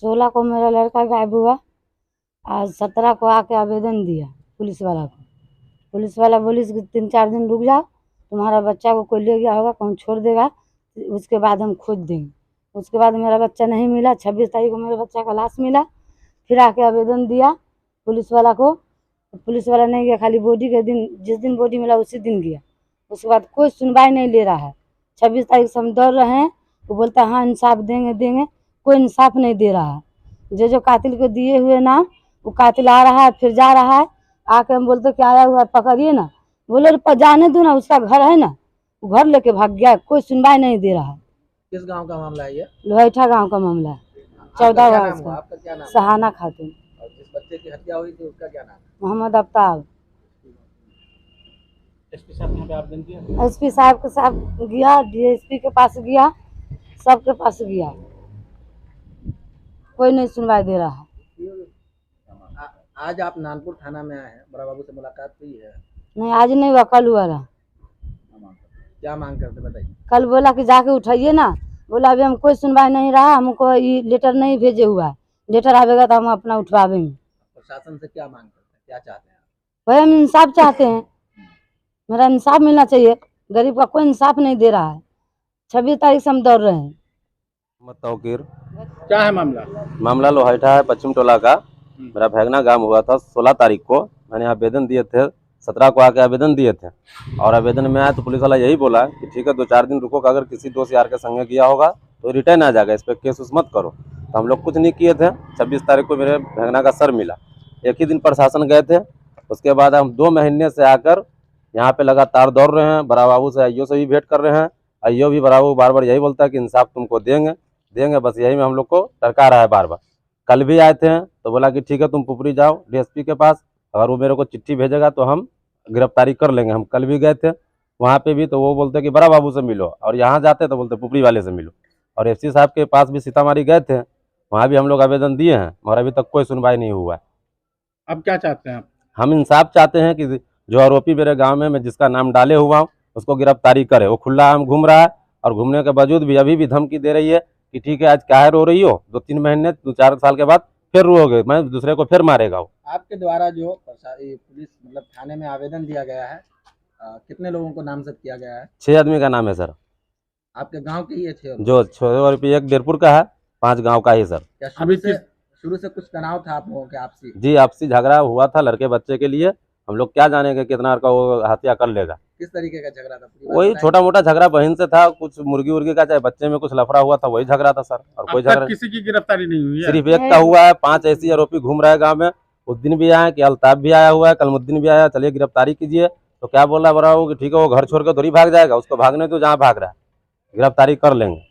16 को मेरा लड़का गायब हुआ। आज 17 को आके आवेदन दिया पुलिस वाला को। पुलिस वाला बोली कि 3-4 दिन रुक जाओ, तुम्हारा बच्चा को कोई ले गया होगा, कौन छोड़ देगा, उसके बाद हम खोज देंगे। उसके बाद मेरा बच्चा नहीं मिला। 26 तारीख को मेरे बच्चा का लाश मिला। फिर आके आवेदन दिया पुलिस वाला को, पुलिस वाला नहीं गया, खाली बॉडी के दिन, जिस दिन बॉडी मिला उसी दिन गया। उसके बाद कोई सुनवाई नहीं ले रहा है। 26 तारीख से हम दौड़ रहे हैं, वो बोलता है हाँ इंसाफ देंगे देंगे, कोई इंसाफ नहीं दे रहा है। जो कातिल को दिए हुए नाम, वो कातिल आ रहा है फिर जा रहा है। आके हम बोलते कि आया हुआ है पकड़िए ना, बोले जाने दो ना, उसका घर है ना, वो घर लेके भाग गया। कोई सुनवाई नहीं दे रहा है। किस गांव का मामला है ये? लोहेठा गांव का मामला है। 14 वर्ष का। आपका क्या नाम? सहाना खातून। और जिस बच्चे की हत्या हुई थी उसका क्या नाम है? मोहम्मद अफ्ताब। एसपी साहब यहाँ पे आवेदन दिया? एसपी साहब के साथ गया, डीएसपी के पास गया, सबके पास गया, कोई नहीं सुनवाई दे रहा है। आज आप नानपुर थाना में आए हैं, बड़ा बाबू से मुलाकात हुई है? नहीं आज नहीं हुआ, कल हुआ रहा। क्या मांग करते बताइए? कल बोला कि जाके उठाइए ना, बोला अभी हम कोई सुनवाई नहीं रहा, हमको ये लेटर नहीं भेजे हुआ है, लेटर आवेगा तो हम अपना उठवाएंगे। प्रशासन से क्या मांग करते हैं, क्या चाहते हैं? वही हम इंसाफ चाहते हैं, मेरा इंसाफ मिलना चाहिए। गरीब का कोई इंसाफ नहीं दे रहा है। 26 तारीख से हम दौड़ रहे हैं। तौकीर। क्या है मामला? मामला लोहेठा है, पश्चिम टोला का। मेरा भैगना गांव हुआ था 16 तारीख को। मैंने आवेदन दिए थे, 17 को आके आवेदन दिए थे। और आवेदन में आया तो पुलिस वाला यही बोला कि ठीक है 2-4 दिन रुको, अगर किसी दोस्त यार के संगे किया होगा तो रिटर्न आ जाएगा, इस पर केस उस मत करो। तो हम लोग कुछ नहीं किए थे। 26 तारीख को मेरे भैगना का सर मिला। एक ही दिन प्रशासन गए थे। उसके बाद हम 2 महीने से आकर यहाँ पे लगातार दौड़ रहे हैं। बड़ा बाबू से, आईओ से भी भेंट कर रहे हैं। आईओ भी बड़ा बाबू बार बार यही बोलता है कि इंसाफ तुमको देंगे देंगे, बस यही में हम लोग को टरका रहा है बार बार। कल भी आए थे तो बोला कि ठीक है तुम पुपरी जाओ डीएसपी के पास, अगर वो मेरे को चिट्ठी भेजेगा तो हम गिरफ्तारी कर लेंगे। हम कल भी गए थे वहाँ पे भी, तो वो बोलते कि बड़ा बाबू से मिलो, और यहाँ जाते तो बोलते पुपरी वाले से मिलो। और एसपी साहब के पास भी सीतामढ़ी गए थे, वहाँ भी हम लोग आवेदन दिए हैं, मगर अभी तक कोई सुनवाई नहीं हुआ है। अब क्या चाहते हैं आप? हम इंसाफ चाहते हैं कि जो आरोपी मेरे गाँव में मैं जिसका नाम डाले हुआ हूँ उसको गिरफ्तारी करे। वो खुला आम घूम रहा है, और घूमने के बावजूद भी अभी भी धमकी दे रही है कि ठीक है आज काहे रो रही हो, 2-3 महीने 2-4 साल के बाद फिर रोओगे, मैं दूसरे को फिर मारेगा वो। आपके द्वारा जो पुलिस मतलब थाने में आवेदन दिया गया है, कितने लोगों को नामजद किया गया है? 6 आदमी का नाम है सर। आपके गांव के ही है 6? जो 6 आरोपी, एक डेरपुर का है, 5 गांव का ही सर। क्या शुरू से कुछ तनाव था आप लोगों के आपसी? जी आपसी झगड़ा हुआ था लड़के बच्चे के लिए। हम लोग क्या जानेंगे कितना का वो हत्या कर लेगा। किस तरीके का झगड़ा था? वही छोटा मोटा झगड़ा बहन से था, कुछ मुर्गी उर्गी का, चाहे बच्चे में कुछ लफड़ा हुआ था, वही झगड़ा था सर। और कोई झगड़ा किसी की गिरफ्तारी नहीं हुई है? सिर्फ एक का हुआ है। 5 ऐसी आरोपी घूम रहे हैं गाँव में। उस दिन भी आए कि अल्ताफ भी आया हुआ है, कलमुद्दीन भी आया, चलिए गिरफ्तारी कीजिए। तो क्या बोल रहा है बड़ा वो कि ठीक है वो घर छोड़ के थोड़ी भाग जाएगा, उसको भागने तो जहाँ भाग रहा है, गिरफ्तारी कर लेंगे।